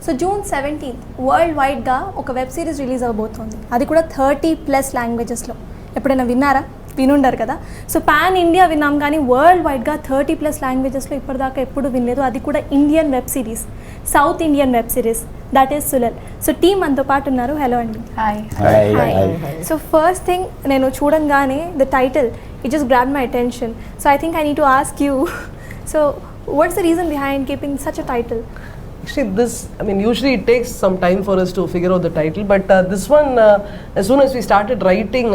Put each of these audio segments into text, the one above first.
So June 17th world వైడ్గా ఒక web series release అవబోతుంది, అది కూడా 30+ లాంగ్వేజెస్లో. ఎప్పుడైనా విన్నారా? వినుండరు కదా. సో పాన్ ఇండియా విన్నాం కానీ వరల్డ్ వైడ్గా 30+ లాంగ్వేజెస్లో ఇప్పటిదాకా ఎప్పుడు వినలేదు. అది కూడా Indian web series, south Indian web series, that is Suzhal. So team మనతో పాటు ఉన్నారు. హలో అండి. హాయ్. సో ఫస్ట్ థింగ్ నేను చూడంగానే the title it just grab my attention. So I think I need to ask you, so what's the reason behind keeping such a title? Actually, usually it takes some time for us to figure out the title, but this one, as soon as we started writing,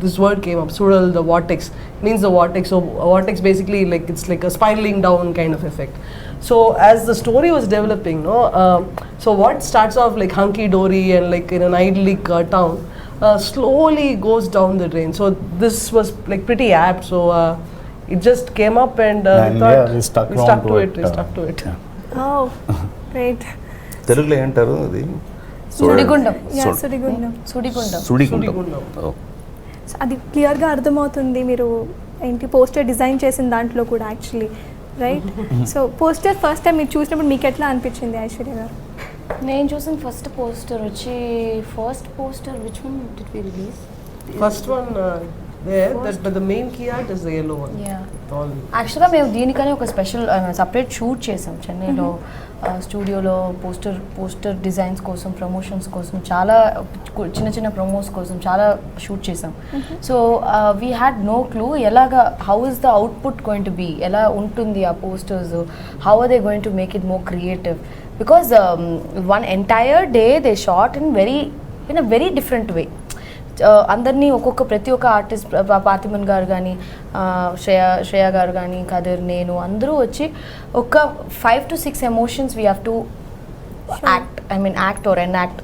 this word came up, Suzhal, the vortex, means the vortex. So vortex basically it's like a spiraling down kind of effect. So as the story was developing, so what starts off like hunky-dory and like in an idyllic town, slowly goes down the drain. So this was like pretty apt, so it just came up and we stuck to it. Oh, great. తెలుగులో ఏంటారు అది? సుడిగుండం. So అది క్లియర్గా అర్థమవుతుంది. మీరు ఏంటి poster design చేసిన దాంట్లో కూడా actually, right? So poster first time మీరు చూసినప్పుడు మీకు ఎట్లా అనిపించింది ఐశ్వర్య గారు? నేను చూసిన first poster which one did we release? First one there, but the main key art is the yellow one. Yeah. యాక్చువల్గా మేము దీనికనే ఒక స్పెషల్ సపరేట్ షూట్ చేసాం చెన్నైలో స్టూడియోలో. పోస్టర్ డిజైన్స్ కోసం, ప్రమోషన్స్ కోసం, చాలా చిన్న ప్రమోస్ కోసం చాలా షూట్ చేసాం. So we had no clue ఎలాగా, how is the output going to be, ఎలా ఉంటుంది ఆ posters, how are they going to make it more creative. Because one entire day they shot in a very different way. అందరినీ ప్రతి ఒక్క artist, Parthiban గారు కానీ, శ్రేయ గారు కానీ, కదిర్, నేను, అందరూ వచ్చి ఒక 5 to 6 emotions we have to act or enact,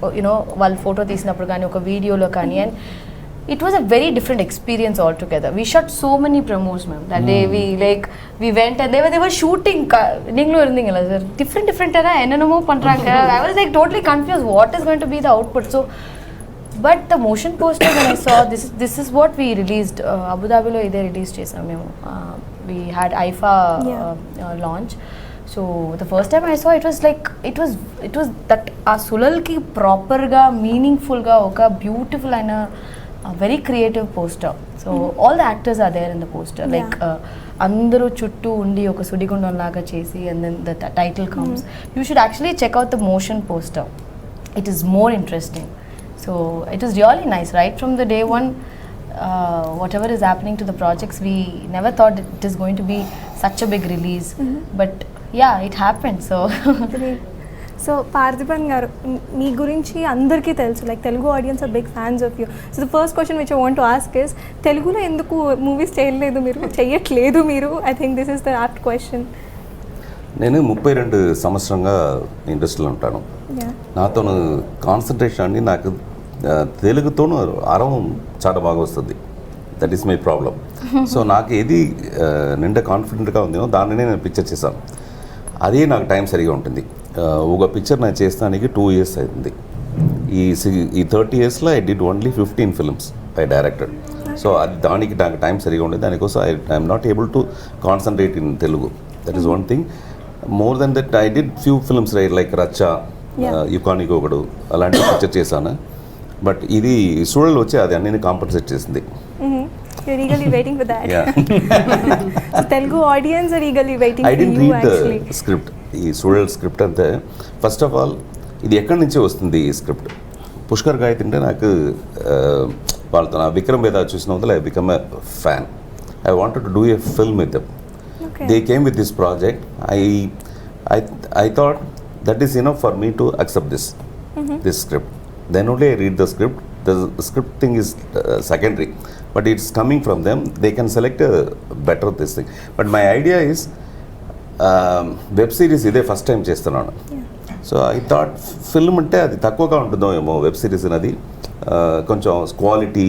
వాళ్ళు ఫోటో తీసినప్పుడు కానీ, ఒక వీడియోలో కానీ. And it was a very different experience all together. We shot so many promos ma'am that day. we went and they were shooting நீங்களும் இருந்தீங்களா sir? different என்னென்னமோ பண்ணுறாங்க. I was like totally confused what is going to be the output. So but the motion poster when I saw this is what we released, Abu Dhabi lo ide release chesam memo. We had IFA launch. So the first time I saw it was like it was that a Sulal ki proper ga meaningful ga oka beautiful and a very creative poster. So all the actors are there in the poster, like andaru chuttu undi oka sudigundam laga chesi, and then the title comes. You should actually check out the motion poster. It is more interesting. So it was really nice right from the day one. Whatever is happening to the projects, we never thought it is going to be such a big release, but yeah, it happened. So Parthiban garu, మీ గురించి అందరికీ తెలుసు, like Telugu audience are big fans of you. So the first question which I want to ask is, తెలుగులో ఎందుకు movies చేయట్లేదు మీరు? I think this is the apt question. నేను 32 సంవత్సరంగా ఇండస్ట్రీలో ఉంటాను. నాతో కాన్సన్ట్రేషన్ అండి, నాకు తెలుగుతోనూ అరవం చాలా బాగా వస్తుంది. That is my problem. So నాకు ఏది నిండా కాన్ఫిడెంట్గా ఉందో దానినే నేను పిక్చర్ చేశాను. అదే నాకు టైం సరిగా ఉంటుంది. ఒక పిక్చర్ నేను చేస్తానికి 2 years అయింది. ఈ 30 yearsలో I did only 15 films I directed. So అది దానికి నాకు టైం సరిగా ఉండేది. దానికోసం I'm not able to concentrate in Telugu. That is one thing. More than that I did few films like Racha, యుకానికి ఒకడు, అలాంటి పిక్చర్ చేశాను. బట్ ఇది సూడల్ వచ్చి అది అన్ని కాంపన్సేట్ చేసింది. You're eagerly waiting for that. Yeah. So Telugu audience are eagerly waiting I for didn't you read actually. the script. ఈ సూడల్ స్క్రిప్ట్ అంతే. ఫస్ట్ ఆఫ్ ఆల్ ఇది ఎక్కడి నుంచి వస్తుంది ఈ స్క్రిప్ట్? పుష్కర్ గాయత్రి అంటే నాకు వాళ్ళతో నా విక్రమ్ వేద చూసిన వల్ల I become a fan. I wanted to do a film with them. They came with this project. I thought that is enough for me to accept this script. Then only I read the script. The script thing is secondary, but it's coming from them. They can select a better this thing. But my idea is web series ide first time చేస్తున్నాను. So I thought film అంటే అది తక్కువగా ఉంటుందో ఏమో web series అనేది, కొంచెం quality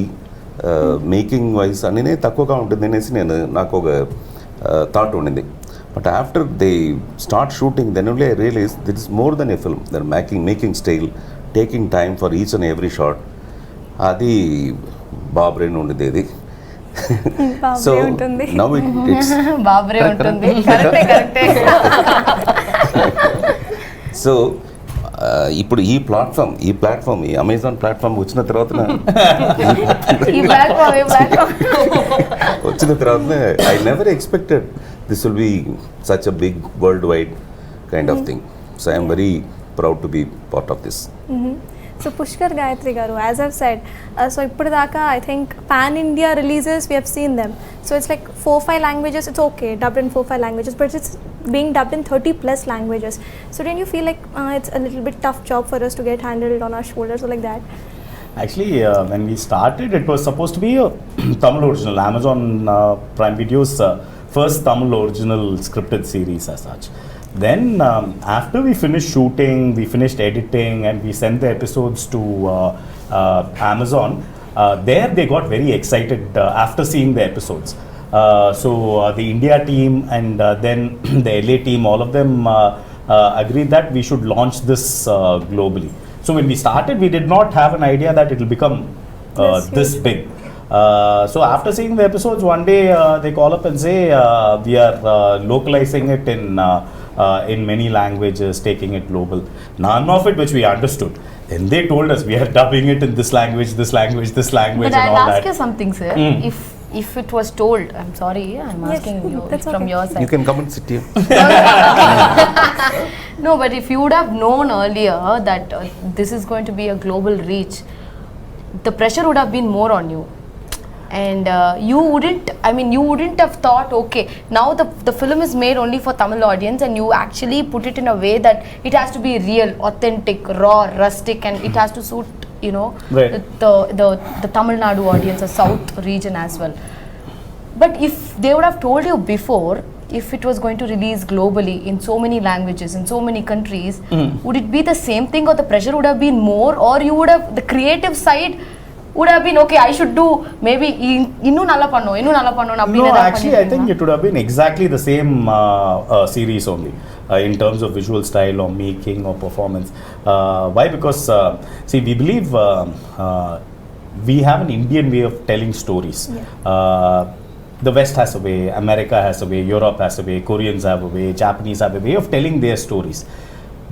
making wise అన్నీ తక్కువగా ఉంటుంది అనేసి నాకు ఒక థాట్ ఉండింది. But after they start shooting then only I realise that is more than a film. Their making style, taking time for each and every shot. అది బాబ్రేన్ ఉండేది అది. సో నవ్ ఇట్స్ బాబ్రే ఉంటుంది. సో ఇప్పుడు ఈ ప్లాట్ఫామ్ ఈ Amazon platform వచ్చిన తర్వాత I never expected this will be such a big world wide kind of thing. So I'm very proud to be part of this. So Pushkar, Gayathri garu, as I've said, so ఇప్పుడు దాకా I think pan India releases we have seen them. So it's like 4-5 languages, it's okay, dubbed in 4-5 languages, but it's being dubbed in 30+ languages. So don't you feel like it's a little bit tough job for us to get handled on our shoulders or like that? Actually, when we started, it was supposed to be a Tamil original, Amazon Prime Video's first Tamil original scripted series as such. Then after we finished shooting, we finished editing, and we sent the episodes to Amazon. There they got very excited after seeing the episodes. So the India team and then the LA team, all of them agreed that we should launch this globally. So when we started, we did not have an idea that it will become this big. So after seeing the episodes, one day they call up and say we are localizing it in many languages, taking it global. None of it which we understood. Then they told us we are dubbing it in this language, this language, this language, But and I'll all ask that. you something, sir. If it was told, I'm sorry, I'm Yes, asking you that's from okay. your side. You can come and sit here. No, but if you would have known earlier that this is going to be a global reach, the pressure would have been more on you. And you wouldn't have thought, okay, now the film is made only for Tamil audience, and you actually put it in a way that it has to be real, authentic, raw, rustic, and it has to suit, Right. the Tamil Nadu audience, the South region as well. But if they would have told you before, if it was going to release globally in so many languages, in so many countries, would it be the same thing, or the pressure would have been more, or you would have, the creative side would have been, okay, I should do maybe innu nalla pannu No, actually, I think it would have been exactly the same series only in terms of visual style or making or performance. Why? Because see, we believe we have an Indian way of telling stories. The West has a way, America has a way, Europe has a way, Koreans have a way, Japanese have a way of telling their stories.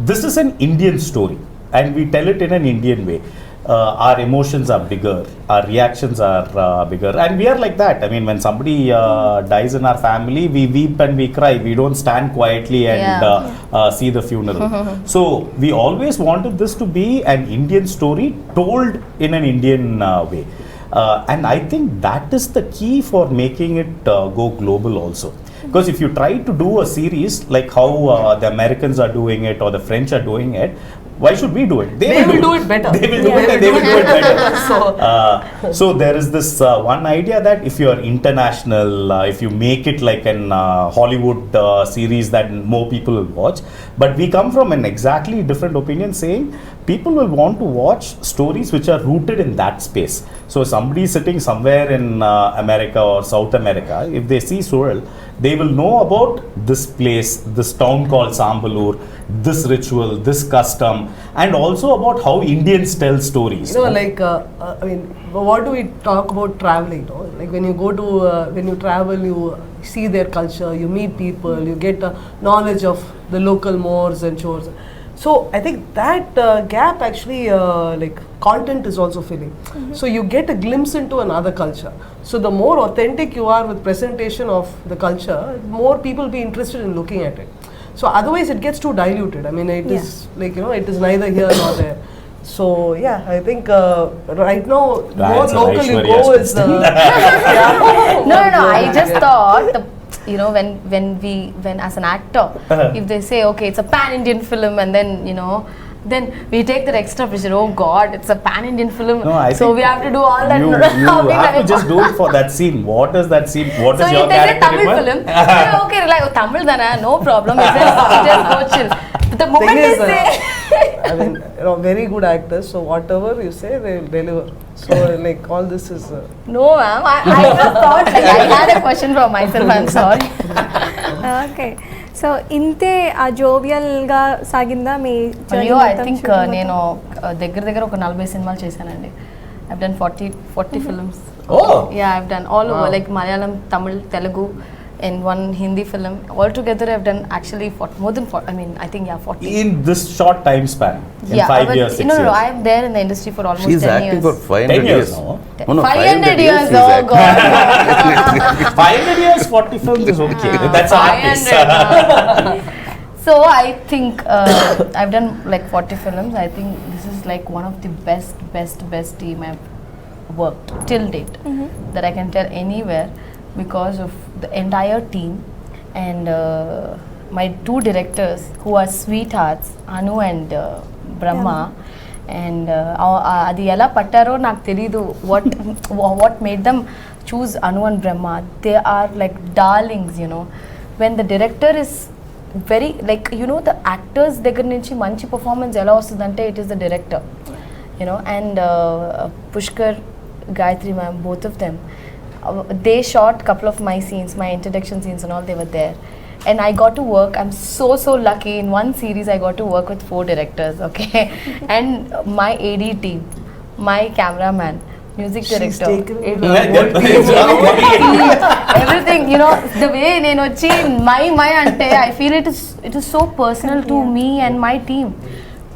This is an Indian story, and we tell it in an Indian way. Our emotions are bigger, our reactions are bigger, and we are like that. I mean, when somebody dies in our family, we weep and we cry. We don't stand quietly and see the funeral. So we always wanted this to be an Indian story told in an Indian way. And I think that is the key for making it go global also. Because if you try to do a series like how the Americans are doing it or the French are doing it, why should we do it? They will do it better. They will do it and they will do it better. So there is this one idea that if you are international, if you make it like an Hollywood series that more people will watch, but we come from an exactly different opinion saying people will want to watch stories which are rooted in that space. So somebody sitting somewhere in America or South America, if they see Suzhal, they will know about this place, this town called Sambalur, this ritual, this custom, and also about how Indians tell stories. Like, I mean, what do we talk about traveling? Like when you go to, when you travel, you see their culture, you meet people, you get knowledge of the local mores and chores. So I think that gap actually, like content is also filling. So you get a glimpse into another culture. So the more authentic you are with presentation of the culture, more people will be interested in looking at it. So otherwise it gets too diluted. I mean, it is like, it is neither here nor there. So yeah, I think right now more local you go is the No, I just thought when as an actor, if they say, okay, it's a pan-Indian film, and then we take that extra pressure. Oh God, it's a pan-Indian film, so we have to do all that. You have to just do it for that scene. What is that scene? What is your character? So if they say Tamil film, okay, like, oh, Tamil dana, no problem. Just go chill. But the moment they say, I mean, very good actors. So whatever you say, they will deliver. So like all this is. No, ma'am. I just thought, like, I had a question for myself. I'm sorry. Okay. So ఇంతే ఆ జోవియల్గా సాగిందా మీ అయ్యో I think నేను దగ్గర ఒక 40 సినిమాలు చేశానండి. I have done 40 films. Oh! Yeah, I've done all over, like Malayalam, Tamil, Telugu, and one Hindi film. Altogether, I've done actually more than 40. I mean, I think 40. In this short time span, in 5 but years, 6 no, years. I am there in the industry for almost She's 10 acting years. for 500 10 years years. now. No, no, 500 years. she's Oh acting. God. 500 years, 40 films is okay. That's a artist. 500. So I think I've done like 40 films. I think this is like one of the best team I've worked till date that I can tell anywhere because of the entire team and my 2 directors who are sweethearts, Anu and Brahma. And అది ఎలా పట్టారో నాకు తెలీదు what made them choose Anu and Brahma. They are like darlings, you know. When the director is very like, you know, the actors దగ్గర నుంచి మంచి performance ఎలా వస్తుందంటే it is the director, you know. And Pushkar, Gayatri ma'am, both of them, they shot couple of my scenes, my introduction scenes and all. They were there and I got to work. I'm so lucky. In one series I got to work with 4 directors, okay. And my AD team, my cameraman, music director, everything, you know. The way నేను వచ్చి my అంటే I feel it is so personal to me and my team.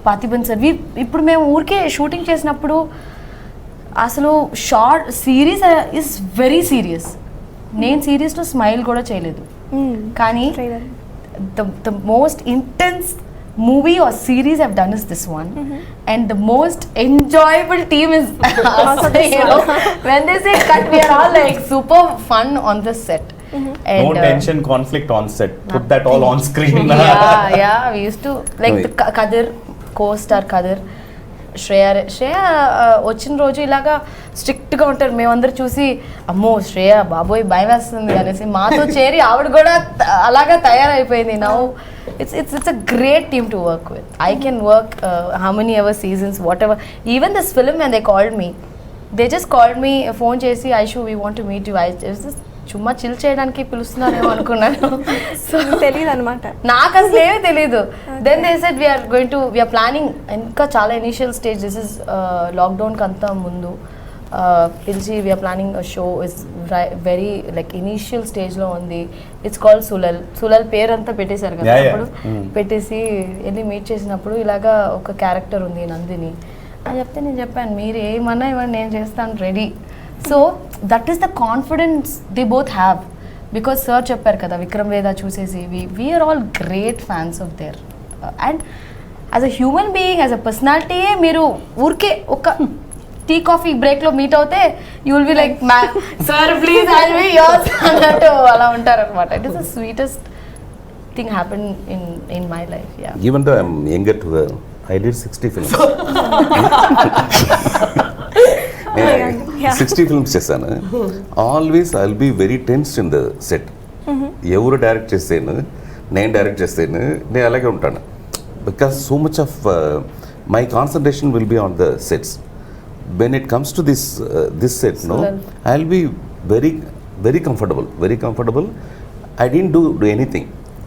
Parthiban sir, ఇప్పుడు మేము ఊరికే shooting చేసినప్పుడు అసలు short series is very serious. నేను సిరీస్లో స్మైల్ కూడా చేయలేదు, కానీ the most intense movie or series I've done is this one, and the most enjoyable team is us, you know. When they say cut, we are all like super fun on the set. And No tension, conflict on set. Put that all on screen. yeah, we used to like the Kadir, co-star Kadir, Shreya వచ్చిన రోజు ఇలాగా స్ట్రిక్ట్గా ఉంటారు. మేమందరూ చూసి అమ్మో శ్రేయ బాబోయ్ భయం వేస్తుంది అనేసి మాతో చేరి ఆవిడ కూడా అలాగా తయారైపోయింది. Now it's a great team to work with. I can work how many ever seasons, whatever. Even this film when they called me, they just called me, phone చేసి Aishu, we want to meet you. I just చుమ్మా chill చేయడానికి పిలుస్తున్నారేమో అనుకున్నాను. So తెలియదు అనమాట, నాకు అసలు ఏమీ తెలీదు. Then they said we're planning. ఇంకా చాలా ఇనిషియల్ స్టేజ్, దిస్ ఇస్ లాక్డౌన్కి అంతా ముందు పిలిచి we're planning show is very like initial స్టేజ్లో ఉంది. ఇట్స్ కాల్డ్ సులల్ పేరు అంతా పెట్టేశారు కదా. అప్పుడు పెట్టేసి వెళ్ళి మీట్ చేసినప్పుడు ఇలాగా ఒక క్యారెక్టర్ ఉంది నందిని అని చెప్తే నేను చెప్పాను మీరు ఏమన్నా ఇవ్వండి నేను చేస్తాను ready. So that is the confidence they both have because sir చెప్పారు కదా విక్రమ్ వేద చూసేసి we're all great fans of there. And as a human being, as a personality, మీరు ఊరికే ఒక టీ కాఫీ బ్రేక్లో మీట్ అవుతే you will be like sir please I will be yours అన్నట్టు అలా ఉంటారు అనమాట. It is the sweetest thing happen in my life. Even though I'm younger to her, I did 60 films. 60 films చేశాను. Always I will be very tensed in the set. ఎవరు direct చేస్తేను నేను direct చేస్తేను నేను అలాగే ఉంటాను. Because so much of my concentration will be on the sets. When it comes to this set no I will be very comfortable. I didn't do anything.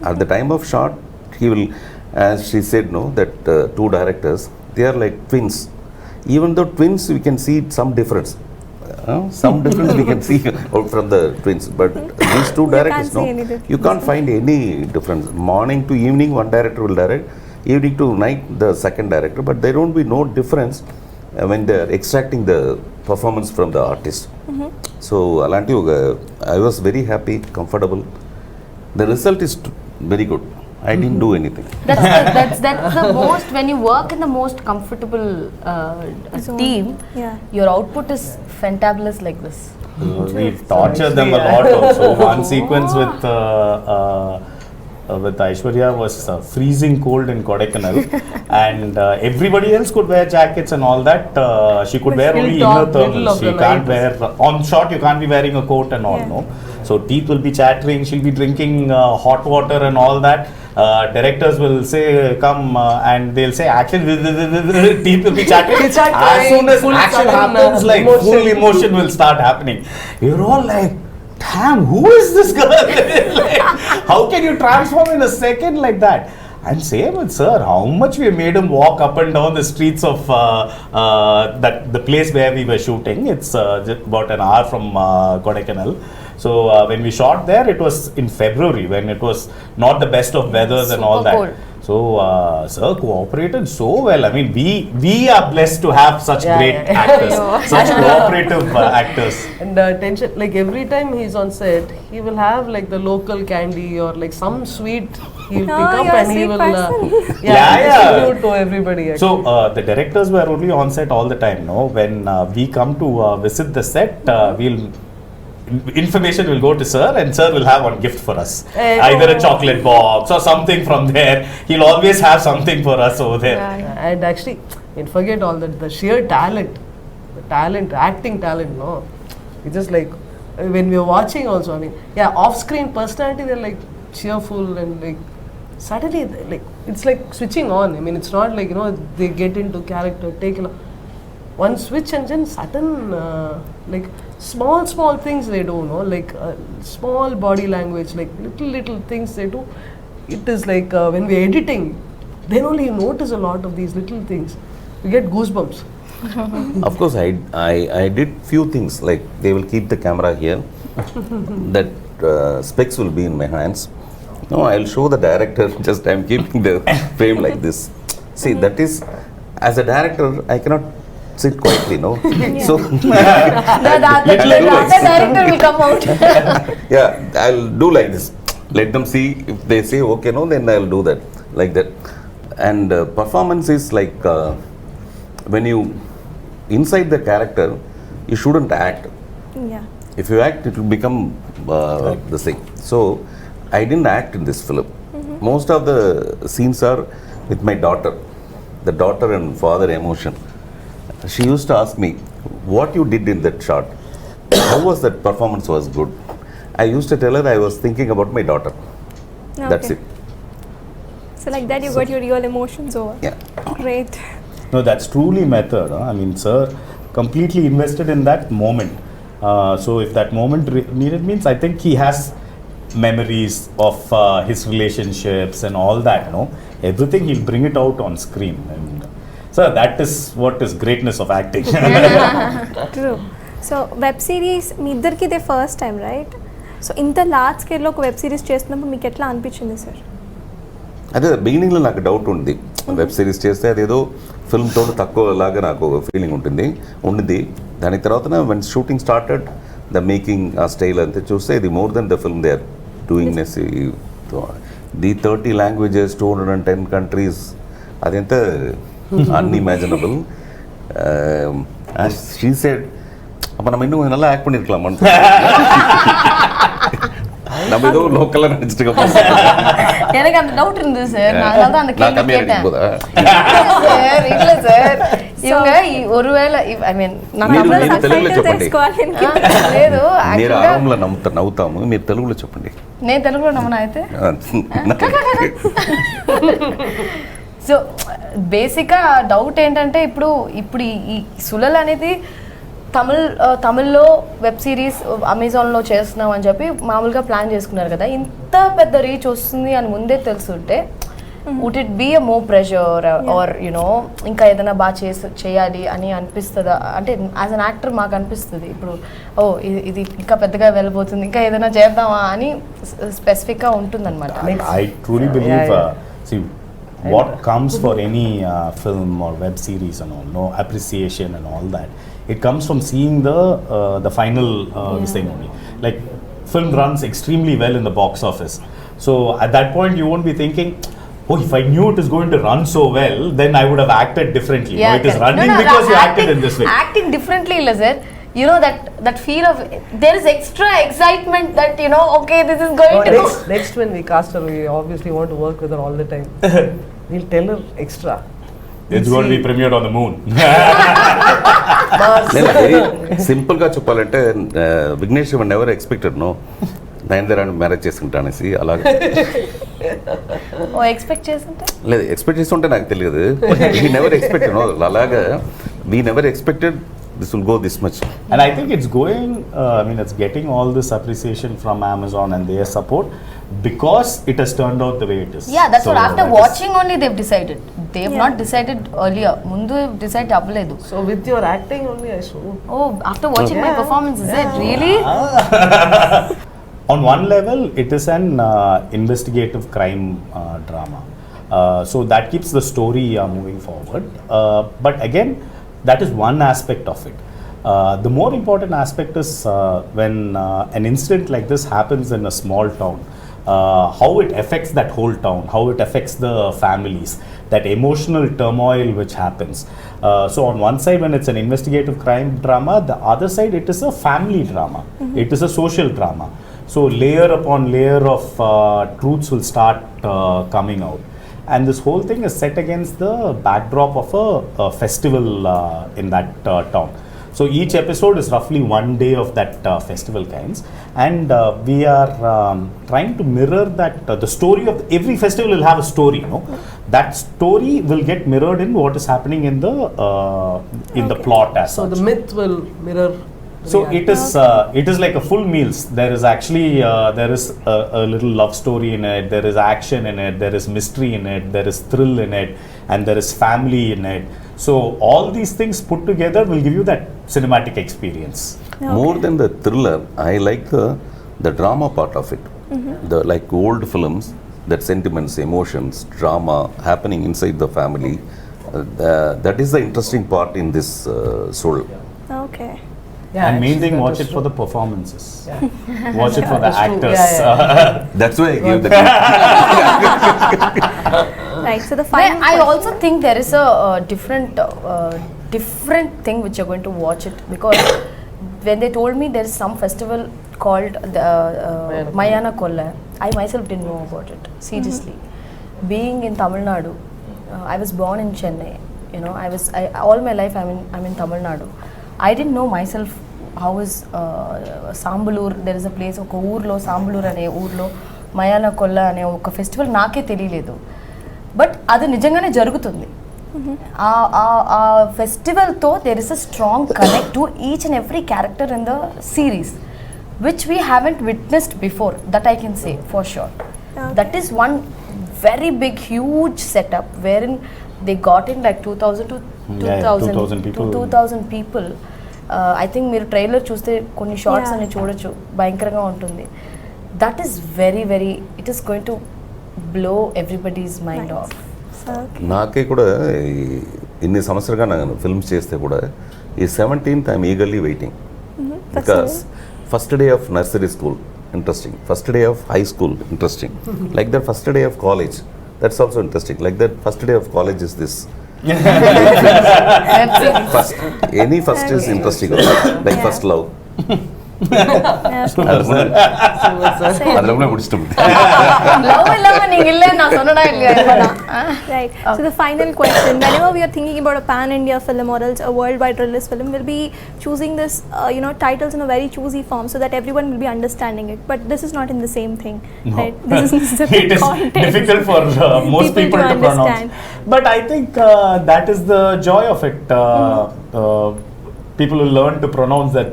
At the time of shot, he will, as she said, no, that 2 directors, they are like twins. Even though twins, we can see some difference. Some difference we can see out from the twins. But these 2 directors, no, you can't find any difference. Morning to evening, one director will direct. Evening to night, the second director. But there won't be no difference when they are extracting the performance from the artist. So, alanti I was very happy, comfortable. The result is very good. I didn't do anything. That's the most, when you work in the most comfortable team, your output is fantabulous like this. We've tortured them a lot also. One sequence with Aishwarya was freezing cold in Kodaikanal and everybody else could wear jackets and all that. She could wear only inner thermals. She can't wear, on shot you can't be wearing a coat and all, no. So teeth will be chattering, she'll be drinking hot water and all that. Directors will say come and they'll say action, teeth will be chattering. As soon as action happens, like full emotion will start happening. You're all like, damn, who is this girl? Like, how can you transform in a second like that? And same with sir, how much we made him walk up and down the streets of the place where we were shooting. It's just about an hour from Kodaikanal. So when we shot there, it was in February when it was not the best of weathers and all Super that. cold. So sir cooperated so well. I mean, we are blessed to have such great actors, such cooperative actors. And tension, like every time he's on set, he will have like the local candy or like some sweet he'll pick up you're a and he sweet will person. distribute to everybody. Actually. So the directors were only on set all the time. No, when we come to visit the set, we'll. Information will go to sir and sir will have one gift for us, either a chocolate box or something from there. He'll always have something for us over there. And actually, you'd forget all that, the sheer talent, acting talent, no? It's just like, when we are watching also, I mean, off-screen personality, they're like cheerful and like, suddenly, like, it's like switching on. I mean, it's not like, they get into character, take one switch and then sudden, like, small things they do, no? Like, small body language, like, little things they do. It is like, when we're editing, then only you notice a lot of these little things. You get goosebumps. Of course, I did few things, like they will keep the camera here, that specs will be in my hands. No, I'll show the director, just I'm keeping the frame like this. See, that is, as a director, I cannot sit quietly, no? So, The director will come out. yeah, I'll do like this. Let them see, if they say okay, no, then I'll do that, like that. And performance is like, when you inside the character, you shouldn't act. Yeah. If you act, it will become the thing. So I didn't act in this film. Most of the scenes are with my daughter, the daughter and father emotion. She used to ask me, what you did in that shot, how was that performance was good. I used to tell her I was thinking about my daughter. That's it. So like that you got your real emotions over. Yeah. Great. No, that's truly method. I mean, sir completely invested in that moment. So if that moment needed means, I think he has memories of his relationships and all that, no? Everything he'll bring it out on screen. And so that is what is greatness of acting. True. So web series మీ ఇద్దరికి ఇదే first time, right? So ఇంత large స్కేల్లో ఒక web series చేస్తున్నప్పుడు మీకు ఎట్లా అనిపించింది సార్? అదే బిగినింగ్లో నాకు డౌట్ ఉంది, వెబ్ సిరీస్ చేస్తే అదేదో ఫిల్మ్తో తక్కువ లాగా నాకు ఫీలింగ్ ఉండింది. దాని తర్వాత when shooting started, the making ఆ స్టైల్ అంతే చూస్తే ఇది more then the film they are doing నెస్. ది 30 languages, 210 countries, అదెంత unimaginable. As she said, அப்போ நம்ம இன்னும் நல்லா ஆக்ட் பண்ணியிருக்கலாமான்னு நம்ம ஏதோ லோக்கலாக நினச்சிட்டு எனக்கு அந்த டவுட் இருந்தது சார். நான் அதனால தான் அந்த கேள்வி கேட்டேன். சார் இல்ல சார், இவங்க ஒருவேளை ఐ మీన్ తెలుగులో చెప్పండి. లేదు, మీరు ఆరంభంలో నవ్వుతాము, మీరు తెలుగులో చెప్పండి. నేను తెలుగులో నమ్మనా అయితే? సో బేసిక్గా డౌట్ ఏంటంటే ఇప్పుడు ఈ సులల్ అనేది తమిళ్లో వెబ్ సిరీస్ అమెజాన్లో చేస్తున్నాం అని చెప్పి మామూలుగా ప్లాన్ చేసుకున్నారు కదా. ఇంత పెద్ద రీచ్ వస్తుంది అని ముందే తెలుసుంటే would it be a more pressure or ఇంకా ఏదైనా బాగా చేయాలి అని అనిపిస్తుందా? అంటే యాజ్ అన్ యాక్టర్ మాకు అనిపిస్తుంది ఇప్పుడు, ఇది ఇంకా పెద్దగా వెళ్ళిపోతుంది, ఇంకా ఏదైనా చేద్దామా అని స్పెసిఫిక్గా ఉంటుందన్నమాట. I truly believe, see, what comes for any film or web series and all, no appreciation and all that, it comes from seeing the final this thing only. Like, film runs extremely well in the box office, so at that point you won't be thinking, oh, if I knew it is going to run so well, then I would have acted differently. Yeah, it is running because you acted in this way. Acting differently illa sir, that feel of there is extra excitement that okay, this is going to next when we cast her, we obviously want to work with her all the time. We'll tell her extra. It's going to be premiered on the moon. సింపుల్గా చెప్పాలంటే Vignesh never expected, no నయనతారని marriage చేసుకుంటానేసి అలాగే. Expect చేస్తుంటే లేదు, expect చేస్తుంటే నాకు తెలియదు. వీ నెవర్ ఎక్స్పెక్టెడ్, నో అలాగా we never expected this will go this much. And I think it's going, I mean, it's getting all this appreciation from Amazon and their support because it has turned out the way it is. Yeah, that's So what after that is- watching only they've decided. They've not decided earlier. Mundu decide avvaledu. So with your acting only, I saw. Oh, after watching my performance, is it really? On one level, it is an investigative crime drama. So that keeps the story moving forward. But again, that is one aspect of it. The more important aspect is when an incident like this happens in a small town, how it affects that whole town, how it affects the families, that emotional turmoil which happens. So on one side, when it's an investigative crime drama, the other side, it is a family drama. It is a social drama. So layer upon layer of truths will start coming out. And this whole thing is set against the backdrop of a festival in that town. So each episode is roughly one day of that festival kinds, and we are trying to mirror that the story of every festival will have a story. That story will get mirrored in what is happening in the plot as So such. the myth will mirror. So it is like a full meals. There is actually there is a little love story in it. There is action in it. There is mystery in it. There is thrill in it, and there is family in it. So all these things put together will give you that cinematic experience. More than the thriller, I like the drama part of it. The like old films, that sentiments, emotions, drama happening inside the family. That is the interesting part in this Soul. Okay. And main thing, that watch is it for true. the performances. Watch it for the That's true. actors. That's why I gave the Right. So the final. I also think there is a different thing which you're going to watch it, because when they told me there is some festival called the Mayana Kolla, I myself didn't know about it. Seriously, being in Tamil Nadu, I was born in Chennai. You know, all my life I'm in Tamil Nadu. I didn't know myself how is Sambalur. There is a place oka oorlo Sambalur ane oorlo Mayana Kolla ane oka festival naake teliyaledu. But అది నిజంగానే జరుగుతుంది. ఆ ఫెస్టివల్తో there is a strong connect to each and every character in the series, which we haven't witnessed before. That I can say for sure. That is one very big, huge setup wherein they got in like 2,000 to 2,000 people. I think మీరు trailer చూస్తే కొన్ని shorts అని చూడొచ్చు, భయంకరంగా ఉంటుంది. That is very, very, it is going to blow everybody's mind off. నాకే కూడా ఇన్ని సంవత్సరాలుగా నేను ఫిల్మ్స్ చేస్తే కూడా ఈ 17th I'm eagerly waiting, because first day of nursery school interesting, first day of high school interesting, like that first day of college that's also interesting, like that first day of college is this. Any first is interesting, like first love. Right. So the final question: whenever we are thinking about a pan-India film or else a worldwide release film, we'll be choosing this, titles in a very choosy form so that everyone will be understanding it. But this is not in the same thing, right? This is the It is content. difficult for most people to pronounce. But I think that is the joy of it. People will learn to pronounce that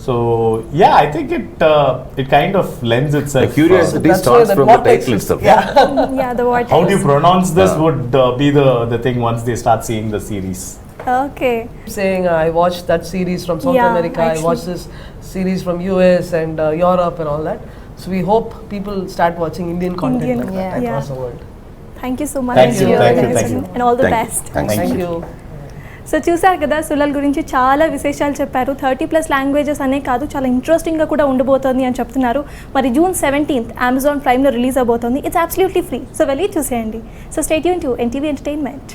so yeah, I think it kind of lends itself. The curiosity That's starts why the from the what title exists. itself. Yeah, the what. How do you pronounce this would be the thing once they start seeing the series. Okay. Saying I watched that series from South Yeah, America, actually. I watched this series from US and Europe and all that. So we hope people start watching Indian content Indian, like that yeah. across the world. Thank you so much. Thank you. And all the Thank you. best. Thanks. Thank you. So చూసారు కదా, సుజల్ గురించి చాలా విశేషాలు చెప్పారు. 30+ languages అనే కాదు, చాలా ఇంట్రెస్టింగ్గా కూడా ఉండబోతోంది అని చెప్తున్నారు. మరి June 17th అమెజాన్ ప్రైమ్లో రిలీజ్ అవబోతోంది. ఇట్స్ అబ్సల్యూట్లీ ఫ్రీ, సో వెళ్ళి చూసేయండి. So stay tuned to NTV entertainment.